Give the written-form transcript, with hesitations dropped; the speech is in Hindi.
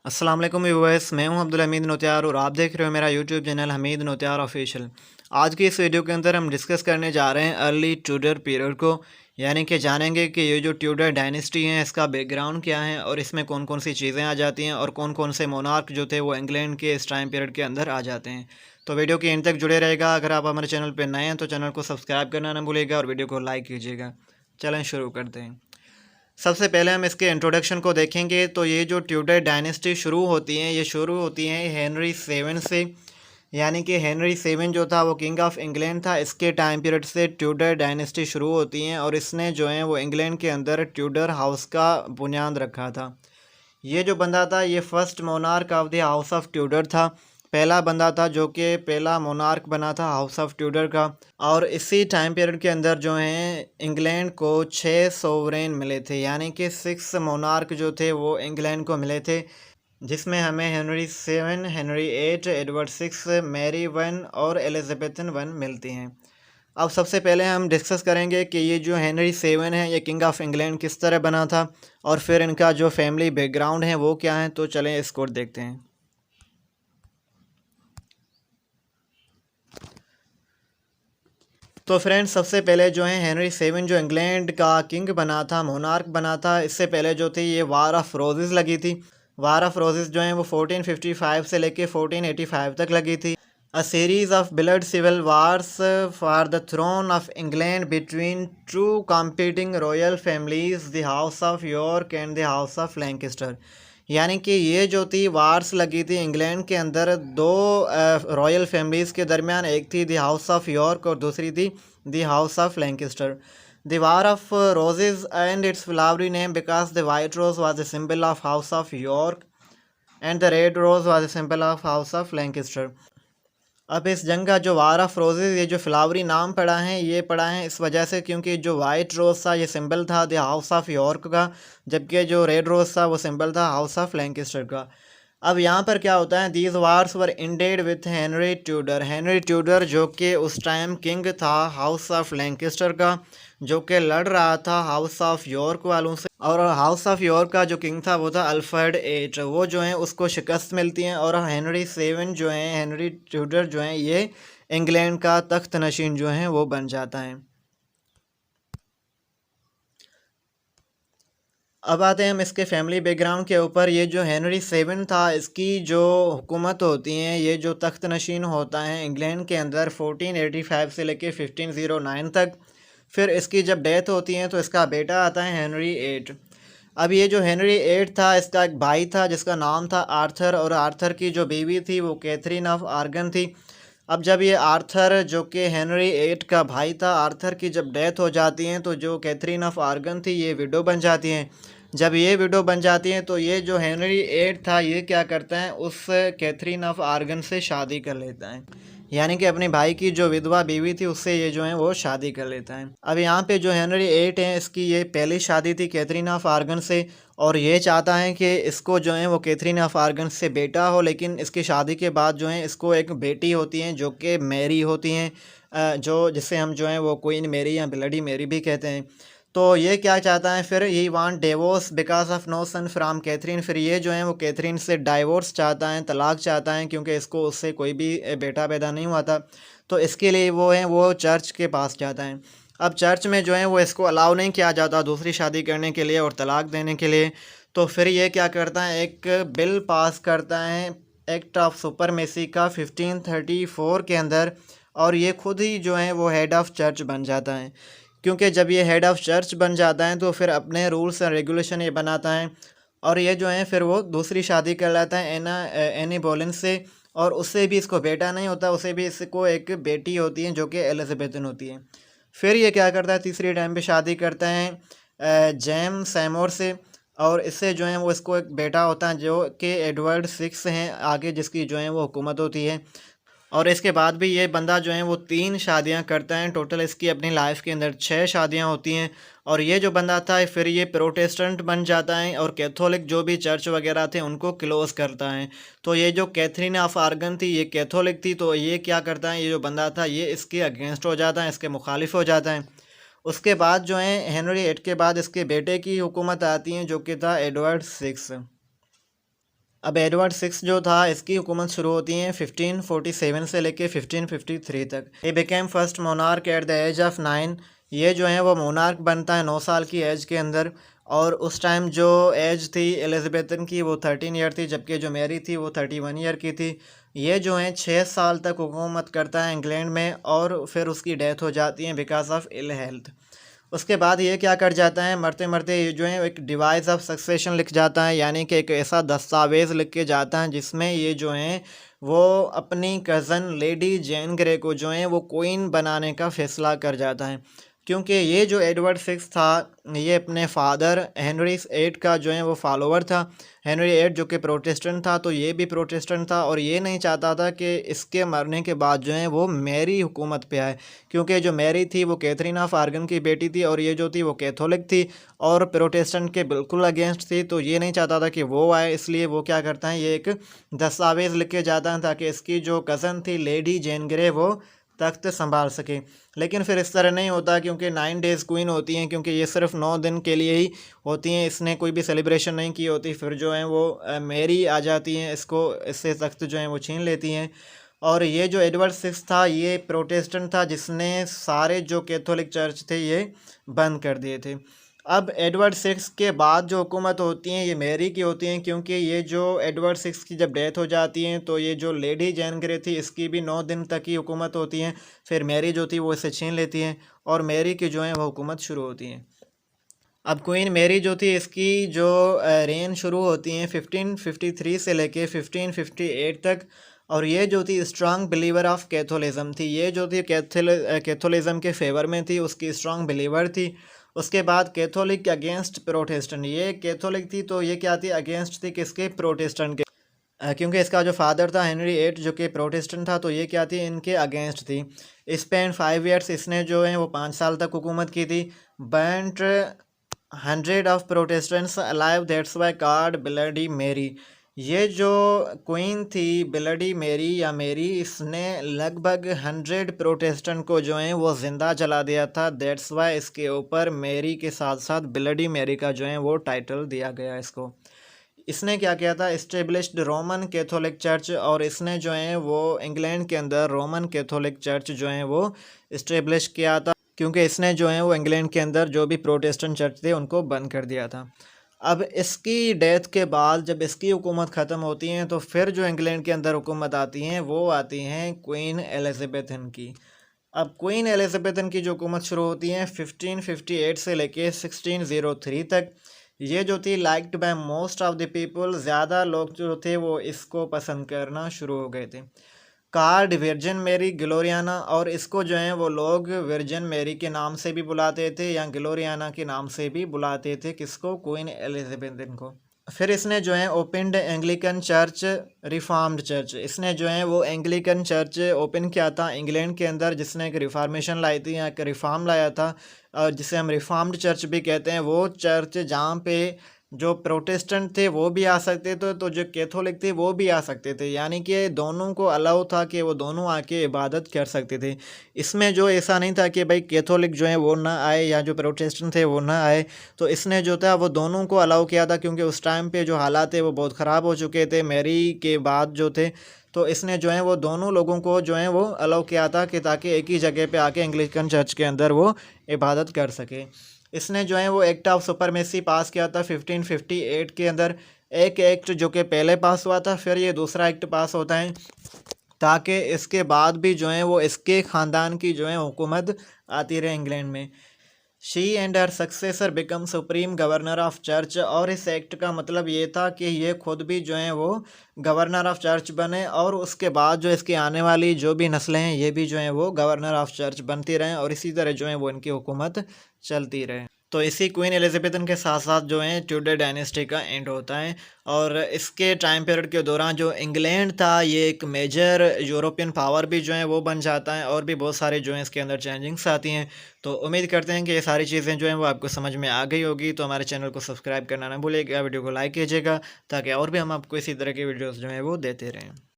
अस्सलाम वालेकुम व्यूअर्स, मैं हूं अब्दुल हमीद नौतियार और आप देख रहे हो मेरा यूट्यूब चैनल हमीद नौतियार ऑफिशियल। आज की इस वीडियो के अंदर हम डिस्कस करने जा रहे हैं अर्ली ट्यूडर पीरियड को, यानी कि जानेंगे कि ये जो ट्यूडर डायनेस्टी है इसका बैकग्राउंड क्या है और इसमें कौन कौन सी चीज़ें आ जाती हैं और कौन कौन से मोनार्क जो थे वो इंग्लैंड के इस टाइम पीरियड के अंदर आ जाते हैं। तो वीडियो के एंड तक जुड़े रहेगा। अगर आप हमारे चैनल पर नए हैं तो चैनल को सब्सक्राइब करना ना भूलिएगा और वीडियो को लाइक कीजिएगा। चलें शुरू करते हैं। सबसे पहले हम इसके इंट्रोडक्शन को देखेंगे। तो ये जो ट्यूडर डायनेस्टी शुरू होती है, ये शुरू होती है हेनरी सेवन से, यानी कि हेनरी सेवन जो था वो किंग ऑफ इंग्लैंड था। इसके टाइम पीरियड से ट्यूडर डायनेस्टी शुरू होती हैं और इसने जो है वो इंग्लैंड के अंदर ट्यूडर हाउस का बुनियाद रखा था। ये जो बंदा था ये first monarch of the house of Tudor था, पहला बंदा था जो कि पहला मोनार्क बना था हाउस ऑफ ट्यूडर का। और इसी टाइम पीरियड के अंदर जो है इंग्लैंड को 6 सोवरेन मिले थे, यानी कि 6 मोनार्क जो थे वो इंग्लैंड को मिले थे, जिसमें हमें Henry seven, Henry eight, Edward six, Mary one और एलिजाबेथन वन मिलती हैं। अब सबसे पहले हम डिस्कस करेंगे कि ये जो हेनरी सेवन है ये किंग ऑफ इंग्लैंड किस तरह बना था और फिर इनका जो फैमिली बैकग्राउंड है वो क्या है। तो चलें इसको देखते हैं। तो फ्रेंड्स, सबसे पहले जो है हेनरी सेवन जो इंग्लैंड का किंग बना था, मोनार्क बना था, इससे पहले जो थी ये वार ऑफ रोजेस लगी थी। वार ऑफ रोजेस जो है वो 1455 से लेके 1485 तक लगी थी। A series of blood civil wars for the throne of England between two competing royal families, the House of York and the House of Lancaster। यानी कि ये जो थी वार्स लगी थी इंग्लैंड के अंदर दो रॉयल फैमिलीज़ के दरमियान, एक थी द हाउस ऑफ यॉर्क और दूसरी थी the house of Lancaster. The war of roses and its flowery name because the white rose was the symbol of house of York and the red rose was the symbol of house of Lancaster. अब इस जंग का जो वार ऑफ रोजेज़ ये जो फ्लावरी नाम पड़ा है, ये पड़ा है इस वजह से क्योंकि जो वाइट रोज़ था ये सिंबल था द हाउस ऑफ यॉर्क का, जबकि जो रेड रोज़ था वो सिंबल था हाउस ऑफ लैंकेस्टर का। अब यहाँ पर क्या होता है, these wars were ended with Henry Tudor. Henry Tudor जो कि उस टाइम किंग था हाउस ऑफ लैंकेस्टर का, जो कि लड़ रहा था हाउस ऑफ यॉर्क वालों से। और हाउस ऑफ यॉर्क का जो किंग था वो था अल्फ्रेड एट, वो जो है उसको शिकस्त मिलती है और हेनरी सेवन जो है, हेनरी ट्यूडर जो है, ये इंग्लैंड का तख्त नशीन जो है वो बन जाता है। अब आते हैं हम इसके फैमिली बैकग्राउंड के ऊपर। ये जो हेनरी सेवन था इसकी जो हुकूमत होती हैं, ये जो तख्त नशीन होता है इंग्लैंड के अंदर 1485 से लेके 1509 तक। फिर इसकी जब डेथ होती है तो इसका बेटा आता है हेनरी एट। अब ये जो हेनरी एट था इसका एक भाई था जिसका नाम था आर्थर, और आर्थर की जो बीवी थी वो कैथरीन ऑफ आर्गन थी। अब जब ये आर्थर जो कि हेनरी एट का भाई था, आर्थर की जब डेथ हो जाती है तो जो कैथरीन ऑफ आर्गन थी ये विडो बन जाती हैं। जब ये विडो बन जाती हैं तो ये जो हेनरी एट था ये क्या करता है, उस कैथरीन ऑफ आर्गन से शादी कर लेता है, यानी कि अपने भाई की जो विधवा बीवी थी उससे ये जो है वो शादी कर लेता है। अब यहाँ पे जो हेनरी एट है इसकी ये पहली शादी थी कैथरीन ऑफ आर्गन से, और ये चाहता है कि इसको जो है वो कैथरीन ऑफ आर्गन से बेटा हो, लेकिन इसकी शादी के बाद जो है इसको एक बेटी होती है जो कि मैरी होती हैं, जो जिसे हम जो है वो क्वीन मैरी या ब्लडी मैरी भी कहते हैं। तो ये क्या चाहता है, फिर he want divorce because of no son from Catherine. फिर ये जो है वो कैथरीन से डाइवोर्स चाहता है, तलाक चाहता है, क्योंकि इसको उससे कोई भी बेटा पैदा नहीं हुआ था। तो इसके लिए वो है वो चर्च के पास जाता है। अब चर्च में जो है वो इसको अलाउ नहीं किया जाता दूसरी शादी करने के लिए और तलाक देने के लिए। तो फिर ये क्या करता है, एक बिल पास करता है एक्ट ऑफ सुपरमेसी का 1534 के अंदर, और ये खुद ही जो है वो हेड ऑफ चर्च बन जाता है। क्योंकि जब ये हेड ऑफ चर्च बन जाता है तो फिर अपने रूल्स एंड रेगुलेशन ये बनाता है, और ये जो है फिर वो दूसरी शादी कर लेता है एनी बोलेंस से, और उससे भी इसको बेटा नहीं होता, उसे भी इसको एक बेटी होती है जो कि एलिजाबेथन होती है। फिर ये क्या करता है, तीसरी टाइम पे शादी करता है जेम सैमोर से, और इससे जो है वो इसको एक बेटा होता है जो कि एडवर्ड सिक्स हैं आगे, जिसकी जो है वो हुकूमत होती है। और इसके बाद भी ये बंदा जो है वो 3 शादियां करता है, टोटल इसकी अपनी लाइफ के अंदर 6 शादियां होती हैं। और ये जो बंदा था फिर ये प्रोटेस्टेंट बन जाता है और कैथोलिक जो भी चर्च वगैरह थे उनको क्लोज़ करता है। तो ये जो कैथरीन ऑफ आर्गन थी ये कैथोलिक थी, तो ये क्या करता है, ये जो बंदा था ये इसके अगेंस्ट हो जाता है, इसके मुखालिफ हो जाता है। उसके बाद जो है हेनरी एट के बाद इसके बेटे की हुकूमत आती है जो कि था एडवर्ड सिक्स। अब एडवर्ड सिक्स जो था इसकी हुकूमत शुरू होती है 1547 से लेके 1553 तक। ये became first monarch at the age of 9। ये जो है वो मोनार्क बनता है 9 साल की एज के अंदर। और उस टाइम जो एज थी एलिज़ाबेथन की वो 13 ईयर थी, जबकि जो मैरी थी वो 31 ईयर की थी। ये जो है 6 साल तक हुकूमत करता है इंग्लैंड में, और फिर उसकी डेथ हो जाती है बिकॉज ऑफ इल हेल्थ। उसके बाद ये क्या कर जाता है, मरते मरते ये जो है एक डिवाइस ऑफ सक्सेशन लिख जाता है, यानी कि एक ऐसा दस्तावेज़ लिख के जाता है जिसमें ये जो है वो अपनी कज़न लेडी जैन ग्रे को जो है वो क्वीन बनाने का फ़ैसला कर जाता है। क्योंकि ये जो एडवर्ड सिक्स था ये अपने फादर हेनरी एट का जो है वो फॉलोवर था। हेनरी एट जो कि प्रोटेस्टेंट था, तो ये भी प्रोटेस्टेंट था, और ये नहीं चाहता था कि इसके मरने के बाद जो है वो मैरी हुकूमत पे आए, क्योंकि जो मैरी थी वो कैथरीन ऑफ आर्गन की बेटी थी, और ये जो थी वो कैथोलिक थी और प्रोटेस्टेंट के बिल्कुल अगेंस्ट थी। तो ये नहीं चाहता था कि वो आए, इसलिए वो क्या करता है, ये एक दस्तावेज़ लिख के जाता है ताकि इसकी जो कज़न थी लेडी जैन ग्रे वो तख्त संभाल सके। लेकिन फिर इस तरह नहीं होता, क्योंकि 9 डेज़ क्वीन होती हैं, क्योंकि ये सिर्फ 9 दिन के लिए ही होती हैं, इसने कोई भी सेलिब्रेशन नहीं की होती। फिर जो है वो मैरी आ जाती हैं, इसको इससे तख्त जो है वो छीन लेती हैं। और ये जो एडवर्ड सिक्स था ये प्रोटेस्टेंट था जिसने सारे जो कैथोलिक चर्च थे ये बंद कर दिए थे। अब एडवर्ड सिक्स के बाद जो हुकूमत होती हैं ये मैरी की होती हैं, क्योंकि ये जो एडवर्ड सिक्स की जब डेथ हो जाती है तो ये जो लेडी जैन ग्रे थी इसकी भी 9 दिन तक की हुकूमत होती है। फिर मैरी जो थी वो इसे छीन लेती हैं और मैरी की जो है वो हुकूमत शुरू होती है। अब क्वीन मैरी जो थी इसकी जो रेन शुरू होती हैं 1553 से लेके 1558 तक। और ये जो थी स्ट्रांग बिलीवर ऑफ कैथोलिज़म थी, ये जो थी कैथोलिज़म के फेवर में थी, उसकी स्ट्रांग बिलीवर थी। उसके बाद कैथोलिक के अगेंस्ट प्रोटेस्टेंट, ये कैथोलिक थी तो ये क्या थी, अगेंस्ट थी किसके, प्रोटेस्टेंट के। क्योंकि इसका जो फादर था हेनरी एट जो कि प्रोटेस्टेंट था, तो ये क्या थी, इनके अगेंस्ट थी। स्पेन 5 ईयर्स इसने जो है वो 5 साल तक हुकूमत की थी। But 100 of protestants alive, that's why called bloody Mary. ये जो क्वीन थी ब्लडी मैरी या मैरी, इसने लगभग 100 प्रोटेस्टेंट को जो है वो ज़िंदा जला दिया था। दैट्स वाई इसके ऊपर मैरी के साथ साथ ब्लडी मैरी का जो है वो टाइटल दिया गया इसको। इसने क्या किया था, इस्टेब्लिश्ड रोमन कैथोलिक चर्च, और इसने जो है वो इंग्लैंड के अंदर रोमन कैथोलिक चर्च जो है वो इस्टेब्लिश किया था, क्योंकि इसने जो है वो इंग्लैंड के अंदर जो भी प्रोटेस्टेंट चर्च थे उनको बंद कर दिया था। अब इसकी डेथ के बाद जब इसकी हुकूमत ख़त्म होती है तो फिर जो इंग्लैंड के अंदर हुकूमत आती हैं वो आती हैं क्वीन एलिज़ाबेथन की। अब क्वीन एलिज़ाबेथन की जो हुकूमत शुरू होती है 1558 से लेके 1603 तक। ये जो थी liked by most of the people, ज़्यादा लोग जो थे वो इसको पसंद करना शुरू हो गए थे। कार्ड वर्जिन मेरी ग्लोरियाना, और इसको जो है वो लोग वर्जिन मेरी के नाम से भी बुलाते थे या ग्लोरियाना के नाम से भी बुलाते थे, किसको, क्वीन एलिज़ाबेथ को। फिर इसने जो है opened Anglican church, reformed church, इसने जो है वो एंग्लिकन चर्च ओपन किया था इंग्लैंड के अंदर, जिसने एक रिफॉर्मेशन लाई थी या एक रिफॉर्म लाया था, और जिसे हम रिफॉर्म्ड चर्च भी कहते हैं। वो चर्च जहाँ पे जो प्रोटेस्टेंट थे वो भी आ सकते थे, तो जो कैथोलिक थे वो भी आ सकते थे, यानी कि दोनों को अलाउ था कि वो दोनों आके इबादत कर सकते थे। इसमें जो ऐसा नहीं था कि भाई कैथोलिक जो है वो ना आए या जो प्रोटेस्टेंट थे वो ना आए। तो इसने जो था वो दोनों को अलाउ किया था, क्योंकि उस टाइम पे जो हालात थे वो बहुत ख़राब हो चुके थे मैरी के बाद जो थे। तो इसने जो है वो दोनों लोगों को जो है वो अलाउ किया था कि ताकि एक ही जगह पे आके एंग्लिकन चर्च के अंदर वो इबादत कर सके। इसने जो है वो एक्ट ऑफ सुपरमेसी पास किया था 1558 के अंदर। एक एक्ट जो कि पहले पास हुआ था, फिर ये दूसरा एक्ट पास होता है, ताकि इसके बाद भी जो है वो इसके ख़ानदान की जो है हुकूमत आती रहे इंग्लैंड में। She and her successor become supreme governor of church, और इस एक्ट का मतलब ये था कि ये खुद भी जो है वो गवर्नर ऑफ चर्च बने, और उसके बाद जो इसकी आने वाली जो भी नस्लें हैं ये भी जो है वो गवर्नर ऑफ चर्च बनती रहें, और इसी तरह जो है वो इनकी हुकूमत चलती रहे। तो इसी क्वीन एलिज़ाबेथन के साथ साथ जो है ट्यूडर डायनेस्टी का एंड होता है, और इसके टाइम पीरियड के दौरान जो इंग्लैंड था ये एक मेजर यूरोपियन पावर भी जो है वो बन जाता है, और भी बहुत सारे जो है इसके अंदर चेंजिंग्स आती हैं। तो उम्मीद करते हैं कि ये सारी चीज़ें जो हैं वो आपको समझ में आ गई होगी। तो हमारे चैनल को सब्सक्राइब करना ना भूलिएगा, वीडियो को लाइक कीजिएगा, ताकि और भी हम आपको इसी तरह की वीडियोज़ जो हैं वो देते रहें।